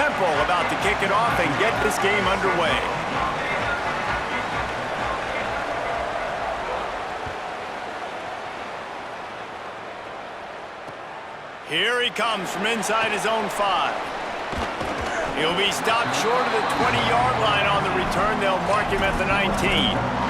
Temple about to kick it off and get this game underway. Here he comes from inside his own 5. He'll be stopped short of the 20-yard line on the return. They'll mark him at the 19.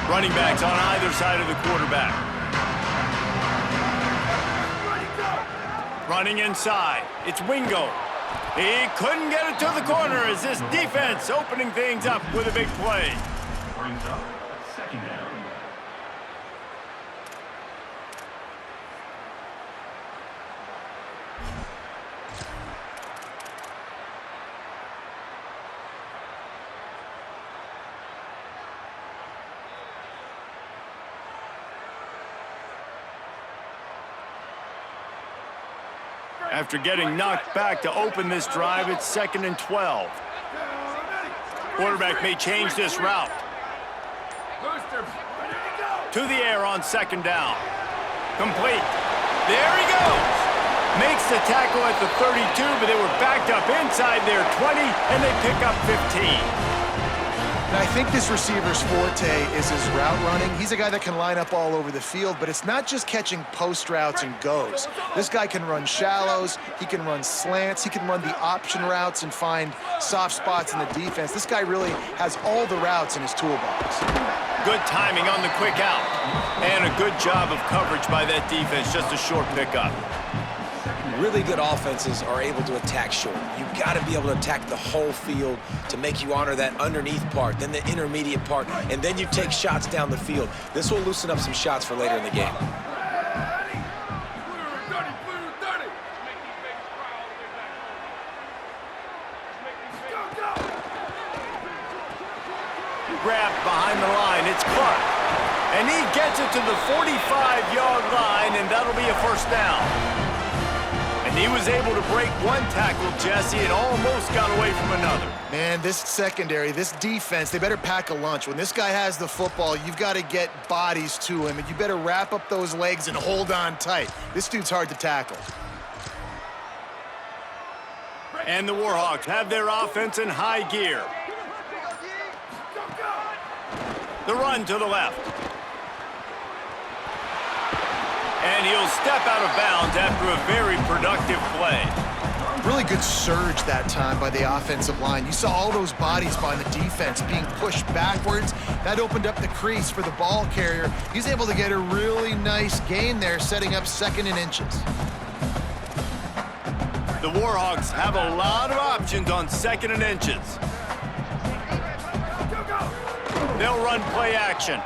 Running backs on either side of the quarterback. Running inside. It's Wingo. He couldn't get it to the corner as this defense opening things up with a big play. Brings up second down. After getting knocked back to open this drive, it's 2nd and 12. Quarterback may change this route. To the air on 2nd down. Complete. There he goes. Makes the tackle at the 32, but they were backed up inside their 20, and they pick up 15. And I think this receiver's forte is his route running. He's a guy that can line up all over the field, but it's not just catching post routes and goes. This guy can run shallows, he can run slants, he can run the option routes and find soft spots in the defense. This guy really has all the routes in his toolbox. Good timing on the quick out. And a good job of coverage by that defense, just a short pickup. Really good offenses are able to attack short. You've got to be able to attack the whole field to make you honor that underneath part, then the intermediate part, and then you take shots down the field. This will loosen up some shots for later in the game. Grabbed behind the line, it's Clark. And he gets it to the 45-yard line, and that'll be a first down. And he was able to break one tackle, Jesse, and almost got away from another. Man, this secondary, this defense, they better pack a lunch. When this guy has the football, you've got to get bodies to him, and you better wrap up those legs and hold on tight. This dude's hard to tackle. And the Warhawks have their offense in high gear. The run to the left. And he'll step out of bounds after a very productive play. Really good surge that time by the offensive line. You saw all those bodies by the defense being pushed backwards. That opened up the crease for the ball carrier. He's able to get a really nice gain there, setting up 2nd and inches. The Warhawks have a lot of options on 2nd and inches. They'll run play action.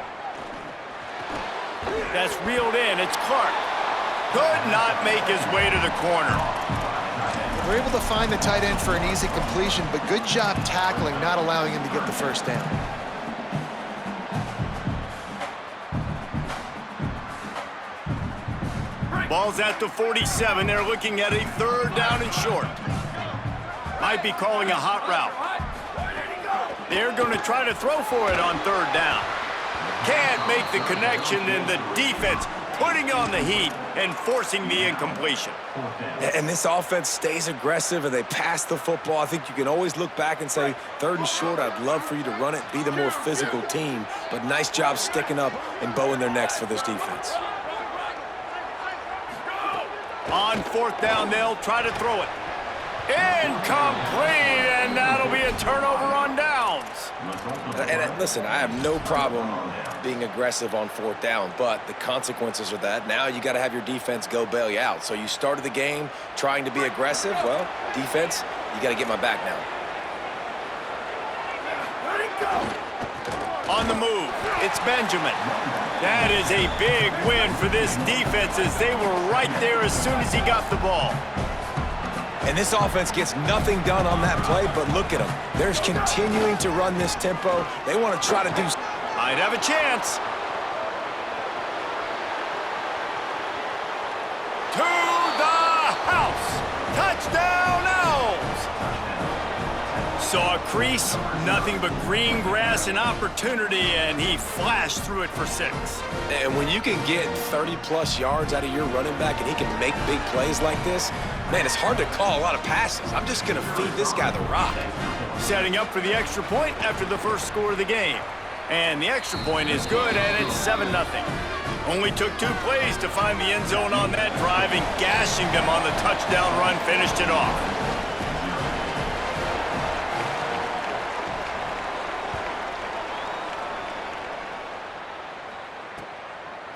That's reeled in. It's Clark. Could not make his way to the corner. They're able to find the tight end for an easy completion, but good job tackling, not allowing him to get the first down. Ball's at the 47. They're looking at a 3rd down and short. Might be calling a hot route. They're going to try to throw for it on 3rd down. Can't make the connection, and the defense putting on the heat and forcing the incompletion. And this offense stays aggressive and they pass the football. I think you can always look back and say, 3rd and short, I'd love for you to run it, be the more physical team. But nice job sticking up and bowing their necks for this defense. On 4th down, they'll try to throw it. Incomplete, and that'll be a turnover on downs. And listen, I have no problem being aggressive on 4th down, but the consequences of that, now you got to have your defense go bail you out. So you started the game trying to be aggressive. Well, defense, you got to get my back now. On the move, it's Benjamin. That is a big win for this defense as they were right there as soon as he got the ball. And this offense gets nothing done on that play, but look at them. They're continuing to run this tempo. They want to try to do... Might have a chance. Saw a crease, nothing but green grass and opportunity, and he flashed through it for 6. And when you can get 30-plus yards out of your running back and he can make big plays like this, man, it's hard to call a lot of passes. I'm just going to feed this guy the rock. Setting up for the extra point after the first score of the game. And the extra point is good, and it's 7-0. Only took 2 plays to find the end zone on that drive, and gashing them on the touchdown run finished it off.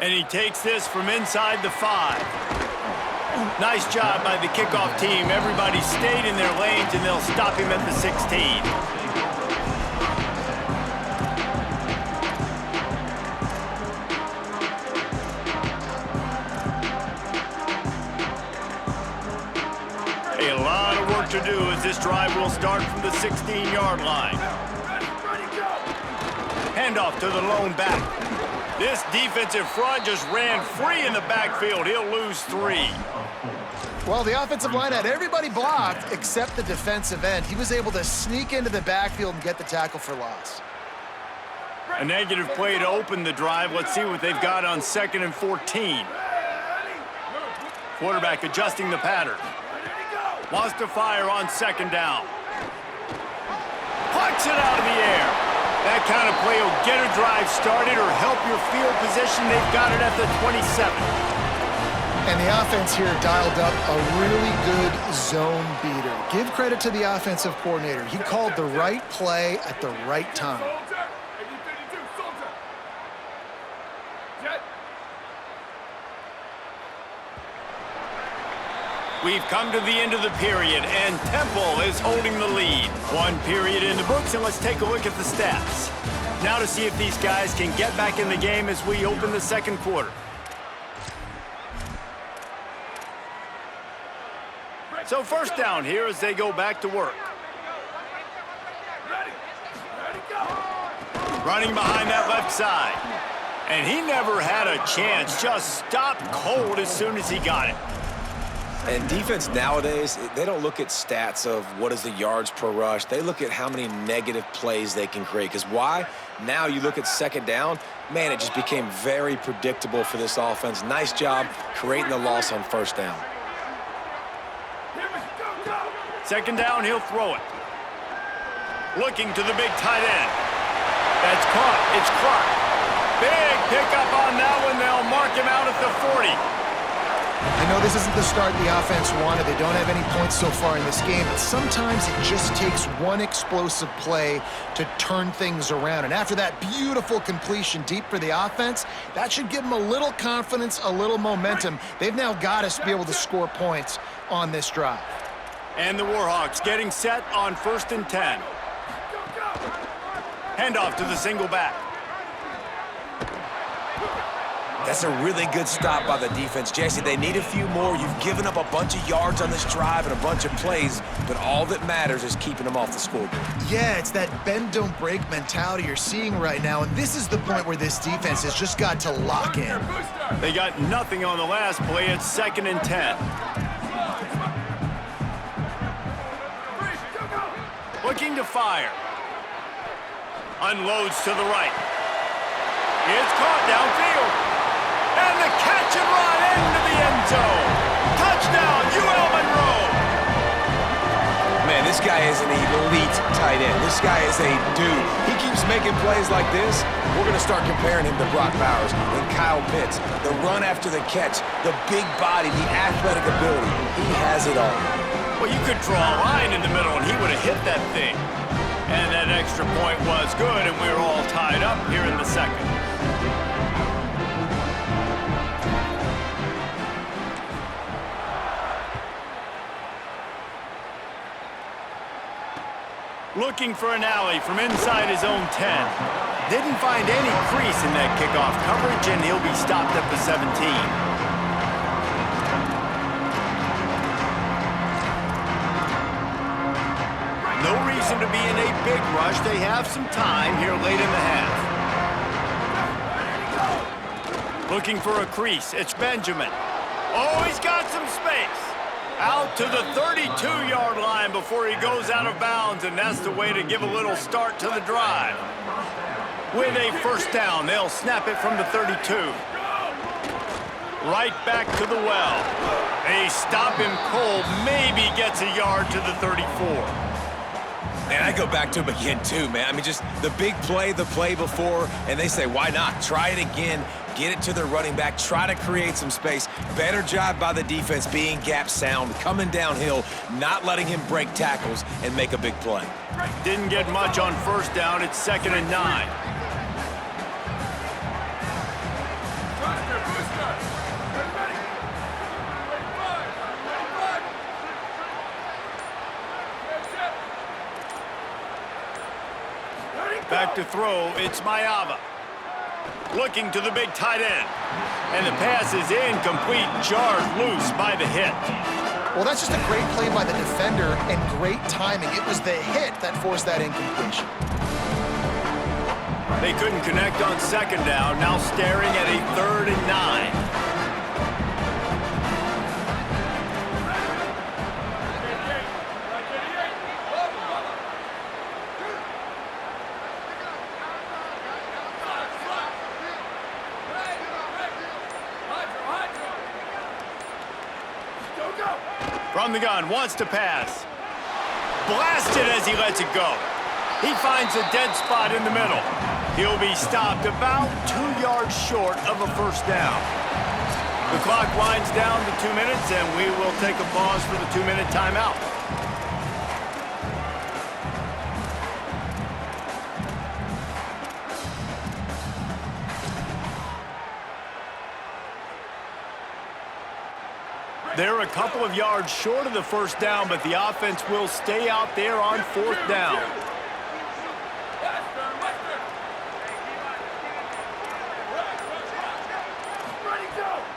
And he takes this from inside the 5. Nice job by the kickoff team. Everybody stayed in their lanes, and they'll stop him at the 16. A lot of work to do as this drive will start from the 16-yard line. Handoff to the lone back. This defensive front just ran free in the backfield. He'll lose 3. Well, the offensive line had everybody blocked except the defensive end. He was able to sneak into the backfield and get the tackle for loss. A negative play to open the drive. Let's see what they've got on 2nd and 14. Quarterback adjusting the pattern. Wants to fire on 2nd down. Plucks it out of the air. That kind of play will get a drive started or help your field position. They've got it at the 27. And the offense here dialed up a really good zone beater. Give credit to the offensive coordinator. He called the right play at the right time. We've come to the end of the period, and Temple is holding the lead. 1 period in the books, and let's take a look at the stats. Now to see if these guys can get back in the game as we open the 2nd quarter. So 1st down here as they go back to work. Running behind that left side. And he never had a chance, just stopped cold as soon as he got it. And defense nowadays, they don't look at stats of what is the yards per rush. They look at how many negative plays they can create. Because why? Now you look at 2nd down, man, it just became very predictable for this offense. Nice job creating the loss on 1st down. 2nd down, he'll throw it. Looking to the big tight end. That's caught. It's Clark. Big pickup on that one. They'll mark him out at the 40. I know this isn't the start the offense wanted. They don't have any points so far in this game, but sometimes it just takes one explosive play to turn things around. And after that beautiful completion deep for the offense, that should give them a little confidence, a little momentum. They've now got us to be able to score points on this drive. And the Warhawks getting set on 1st and 10. Handoff to the single back. That's a really good stop by the defense. Jesse, they need a few more. You've given up a bunch of yards on this drive and a bunch of plays, but all that matters is keeping them off the scoreboard. Yeah, it's that bend, don't break mentality you're seeing right now, and this is the point where this defense has just got to lock in. They got nothing on the last play. It's 2nd and 10. Looking to fire. Unloads to the right. It's caught downfield. And the catch and run into the end zone. Touchdown, UL Monroe. Man, this guy is an elite tight end. This guy is a dude. He keeps making plays like this. We're going to start comparing him to Brock Bowers and Kyle Pitts. The run after the catch, the big body, the athletic ability. He has it all. Well, you could draw a line in the middle, and he would have hit that thing. And that extra point was good, and we were all tied up here in the 2nd. Looking for an alley from inside his own 10. Didn't find any crease in that kickoff coverage, and he'll be stopped at the 17. No reason to be in a big rush. They have some time here late in the half. Looking for a crease. It's Benjamin. Oh, he's got some space. Out to the 32-yard line before he goes out of bounds, and that's the way to give a little start to the drive. With a first down, they'll snap it from the 32. Right back to the well. They stop him cold, maybe gets a yard to the 34. Man, I go back to him again, too, man. I mean, just the big play, the play before, and they say, why not? Try it again. Get it to their running back. Try to create some space. Better job by the defense being gap sound, coming downhill, not letting him break tackles and make a big play. Didn't get much on first down. It's 2nd and 9. Back to throw, it's Mayava. Looking to the big tight end. And the pass is incomplete, jarred loose by the hit. Well, that's just a great play by the defender and great timing. It was the hit that forced that incompletion. They couldn't connect on 2nd down, now staring at a 3rd and 9. From the gun, wants to pass. Blasted as he lets it go. He finds a dead spot in the middle. He'll be stopped about 2 yards short of a first down. The clock winds down to 2 minutes, and we will take a pause for the 2-minute timeout. They're a couple of yards short of the first down, but the offense will stay out there on 4th down.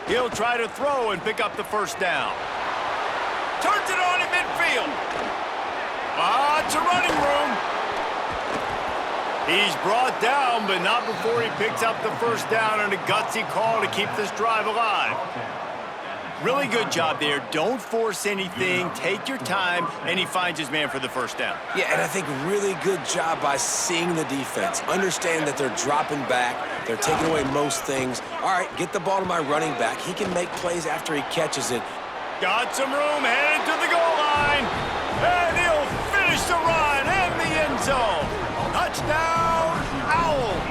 He'll try to throw and pick up the first down. Turns it on in midfield. It's a running room. He's brought down, but not before he picks up the first down, and a gutsy call to keep this drive alive. Really good job there. Don't force anything. Take your time, and he finds his man for the first down. Yeah, and I think really good job by seeing the defense. Understand that they're dropping back. They're taking away most things. All right, get the ball to my running back. He can make plays after he catches it. Got some room, headed to the goal line. And he'll finish the run in the end zone. Touchdown, Owls.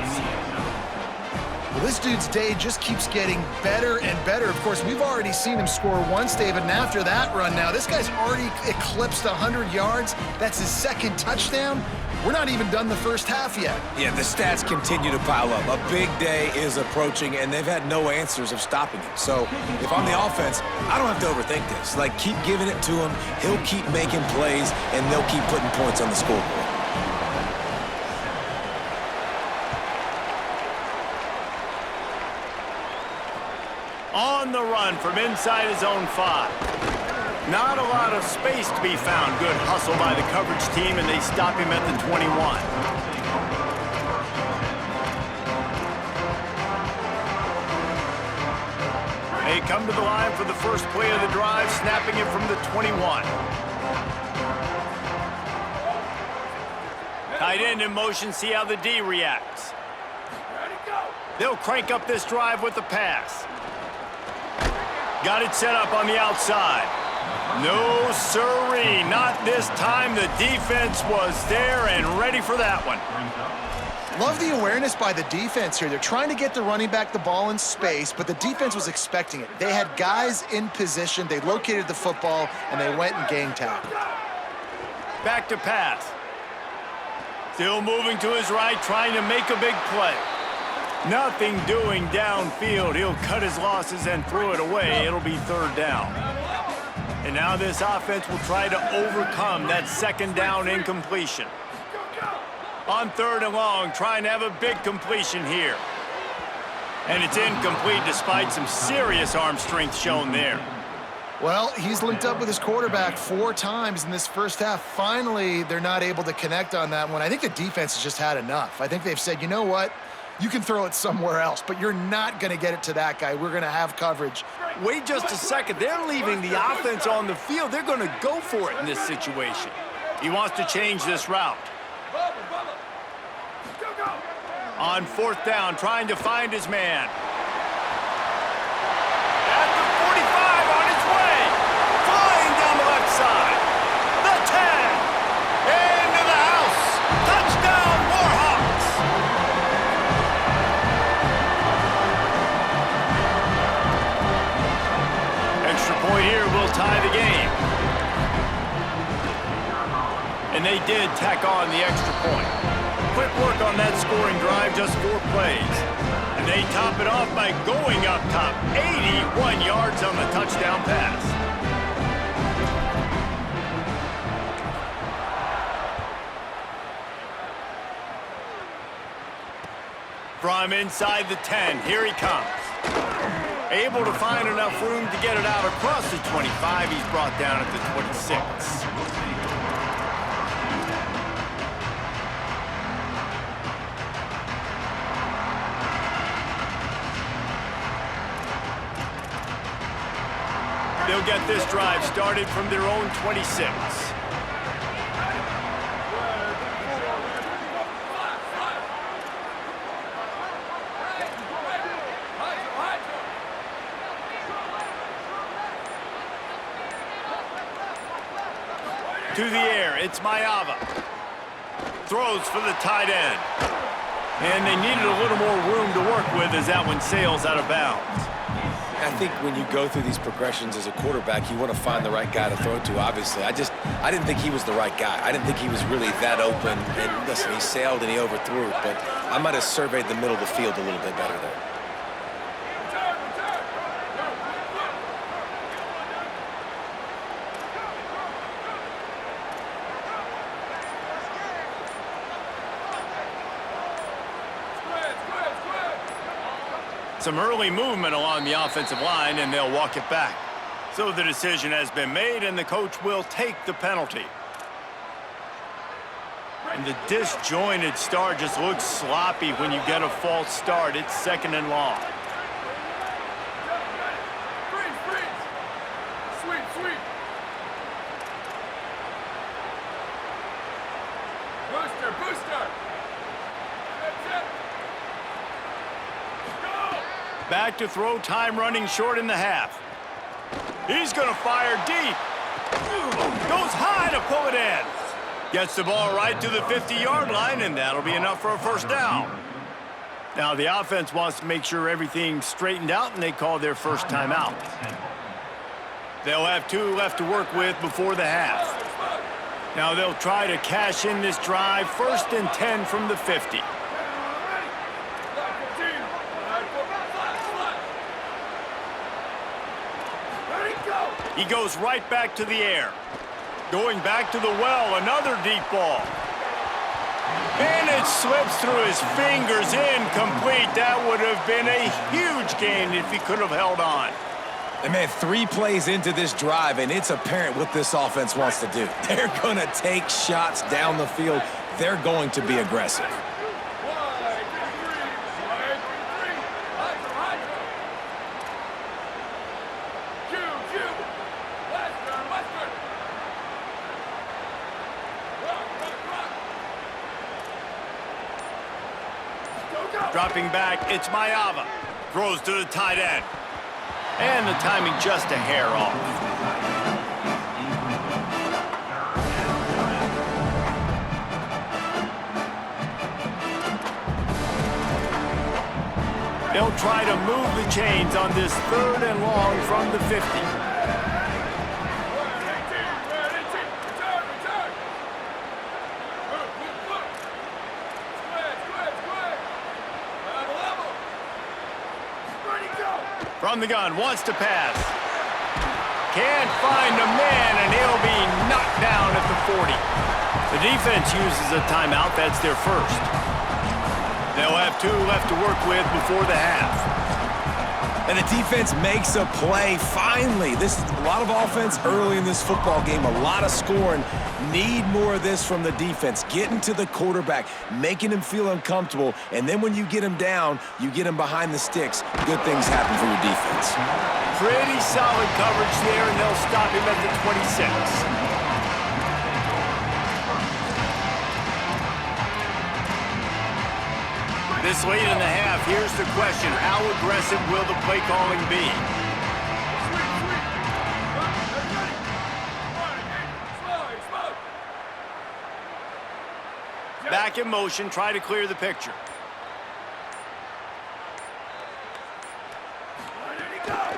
Well, this dude's day just keeps getting better and better. Of course, we've already seen him score once, David, and after that run now, this guy's already eclipsed 100 yards. That's his 2nd touchdown. We're not even done the first half yet. Yeah, the stats continue to pile up. A big day is approaching, and they've had no answers of stopping him. So if I'm the offense, I don't have to overthink this. Like, keep giving it to him. He'll keep making plays, and they'll keep putting points on the scoreboard. On the run from inside his own 5. Not a lot of space to be found. Good hustle by the coverage team, and they stop him at the 21. They come to the line for the first play of the drive, snapping it from the 21. Tight end in motion, see how the D reacts. They'll crank up this drive with the pass. Got it set up on the outside. No siree, not this time. The defense was there and ready for that one. Love the awareness by the defense here. They're trying to get the running back the ball in space, but the defense was expecting it. They had guys in position. They located the football, and they went and gang tackled. Back to pass. Still moving to his right, trying to make a big play. Nothing doing downfield. He'll cut his losses and throw it away. It'll be 3rd down. And now this offense will try to overcome that 2nd down incompletion. On 3rd and long, trying to have a big completion here. And it's incomplete despite some serious arm strength shown there. Well, he's linked up with his quarterback 4 times in this first half. Finally, they're not able to connect on that one. I think the defense has just had enough. I think they've said, you know what? you can throw it somewhere else, but you're not going to get it to that guy. We're going to have coverage. Wait just a second. They're leaving the offense on the field. They're going to go for it in this situation. He wants to change this route. On 4th down, trying to find his man. At the 45, on his way. Flying down the left side. The 10. Into the house. Touchdown, Warhawks. Extra point here will tie the game. And they did tack on the extra point. Quick work on that scoring drive, just 4 plays. And they top it off by going up top. 81 yards on the touchdown pass. From inside the 10, here he comes. Able to find enough room to get it out across the 25. He's brought down at the 26. They'll get this drive started from their own 26. To the air, it's Mayava. Throws for the tight end. And they needed a little more room to work with as that one sails out of bounds. I think when you go through these progressions as a quarterback, you want to find the right guy to throw to, obviously. I didn't think he was the right guy. I didn't think he was really that open. And listen, he sailed and he overthrew it, but I might have surveyed the middle of the field a little bit better there. Some early movement along the offensive line, and they'll walk it back. So the decision has been made, and the coach will take the penalty. And the disjointed start just looks sloppy when you get a false start. It's 2nd and long. Back to throw, time running short in the half. He's going to fire deep. Goes high to pull it in. Gets the ball right to the 50-yard line, and that'll be enough for a 1st down. Now the offense wants to make sure everything's straightened out, and they call their first timeout. They'll have 2 left to work with before the half. Now they'll try to cash in this drive, 1st and 10 from the 50. He goes right back to the air. Going back to the well, another deep ball. And it slips through his fingers, incomplete. That would have been a huge gain if he could have held on. And man, 3 plays into this drive, and it's apparent what this offense wants to do. They're going to take shots down the field. They're going to be aggressive. Dropping back, it's Mayava. Throws to the tight end. And the timing just a hair off. They'll try to move the chains on this 3rd and long from the 50. From the gun, wants to pass. Can't find a man, and he'll be knocked down at the 40. The defense uses a timeout. That's their first. They'll have 2 left to work with before the half. And the defense makes a play, finally. This is a lot of offense early in this football game, a lot of scoring. Need more of this from the defense. Getting to the quarterback, making him feel uncomfortable, and then when you get him down, you get him behind the sticks. Good things happen for your defense. Pretty solid coverage there, and they'll stop him at the 26. This late in the half, here's the question. How aggressive will the play calling be? Back in motion, try to clear the picture.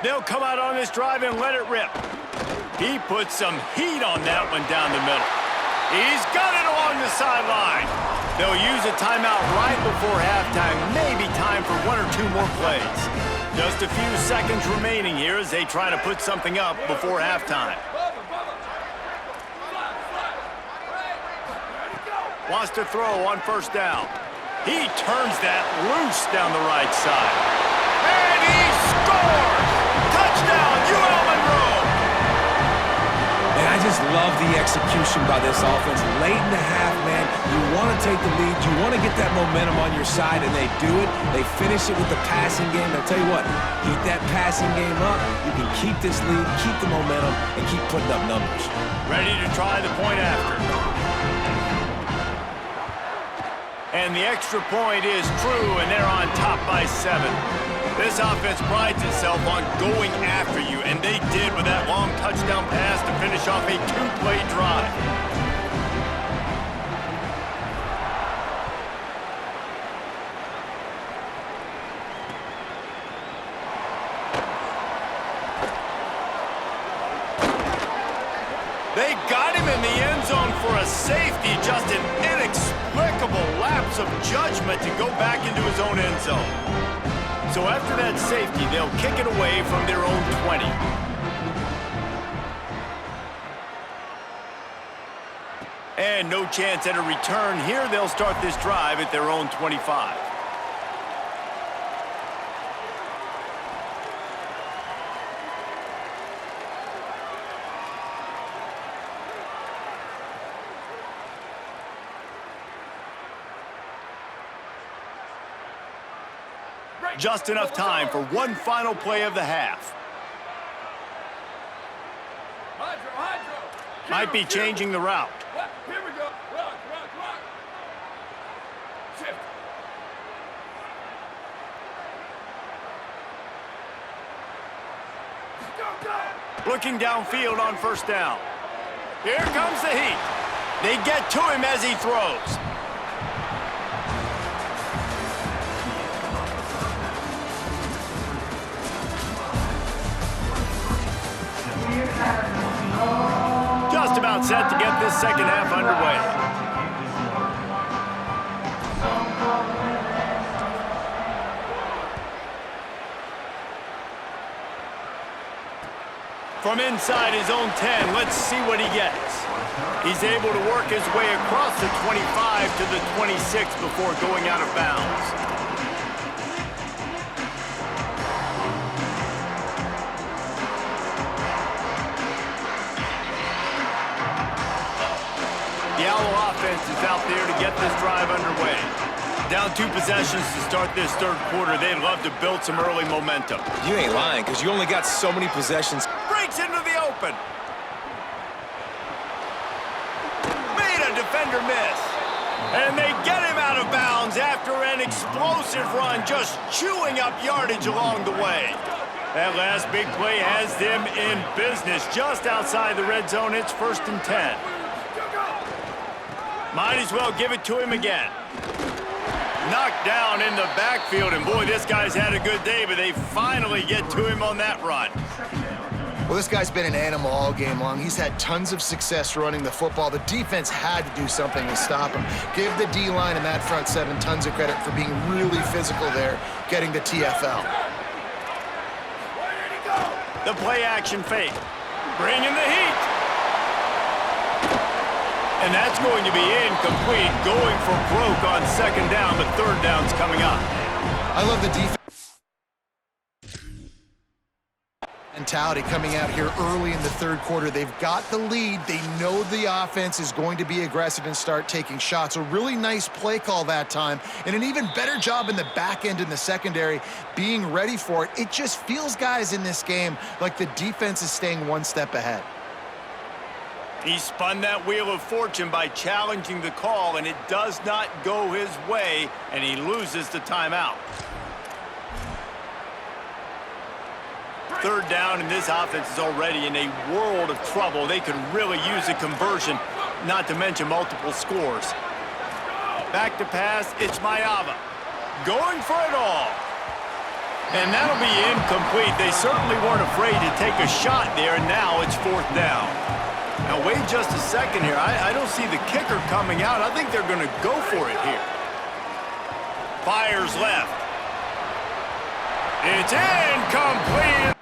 They'll come out on this drive and let it rip. He put some heat on that one down the middle. He's got it along the sideline. They'll use a timeout right before halftime, maybe time for one or two more plays. Just a few seconds remaining here as they try to put something up before halftime. Wants to throw on first down. He turns that loose down the right side. And he scores! Touchdown, UL Monroe! And I just love the execution by this offense. Late in the half, man, you want to take the lead. You want to get that momentum on your side, and they do it. They finish it with the passing game. I'll tell you what, heat that passing game up. You can keep this lead, keep the momentum, and keep putting up numbers. Ready to try the point after. And the extra point is true, and they're on top by 7. This offense prides itself on going after you, and they did with that long touchdown pass to finish off a 2-play drive. They got him in the end zone for a safety, just an inexplicable lapse of judgment to go back into his own end zone. So after that safety, they'll kick it away from their own 20. And no chance at a return here. They'll start this drive at their own 25. Just enough time for one final play of the half. Might be changing the route. Here we go. Rock. Shift. Go. Looking downfield on first down. Here comes the heat. They get to him as he throws. Just about set to get this second half underway. From inside his own 10, let's see what he gets. He's able to work his way across the 25 to the 26 before going out of bounds. The Owl offense is out there to get this drive underway. Down 2 possessions to start this third quarter. They'd love to build some early momentum. You ain't lying, because you only got so many possessions. Breaks into the open. Made a defender miss. And they get him out of bounds after an explosive run, just chewing up yardage along the way. That last big play has them in business. Just outside the red zone, it's 1st and 10. Might as well give it to him again. Knocked down in the backfield, and boy, this guy's had a good day, but they finally get to him on that run. Well, this guy's been an animal all game long. He's had tons of success running the football. The defense had to do something to stop him. Give the D-line and that front 7 tons of credit for being really physical there, getting the TFL. The play action fake. Bringing the heat. And that's going to be incomplete, going for broke on 2nd down, but 3rd down's coming up. I love the defense. Mentality coming out here early in the third quarter. They've got the lead. They know the offense is going to be aggressive and start taking shots. A really nice play call that time, and an even better job in the back end in the secondary being ready for it. It just feels, guys, in this game like the defense is staying one step ahead. He spun that wheel of fortune by challenging the call, and it does not go his way, and he loses the timeout. Third down, and this offense is already in a world of trouble. They could really use a conversion, not to mention multiple scores. Back to pass, it's Mayava. Going for it all. And that'll be incomplete. They certainly weren't afraid to take a shot there, and now it's fourth down. Now, wait just a second here. I don't see the kicker coming out. I think they're going to go for it here. Fires left. It's incomplete.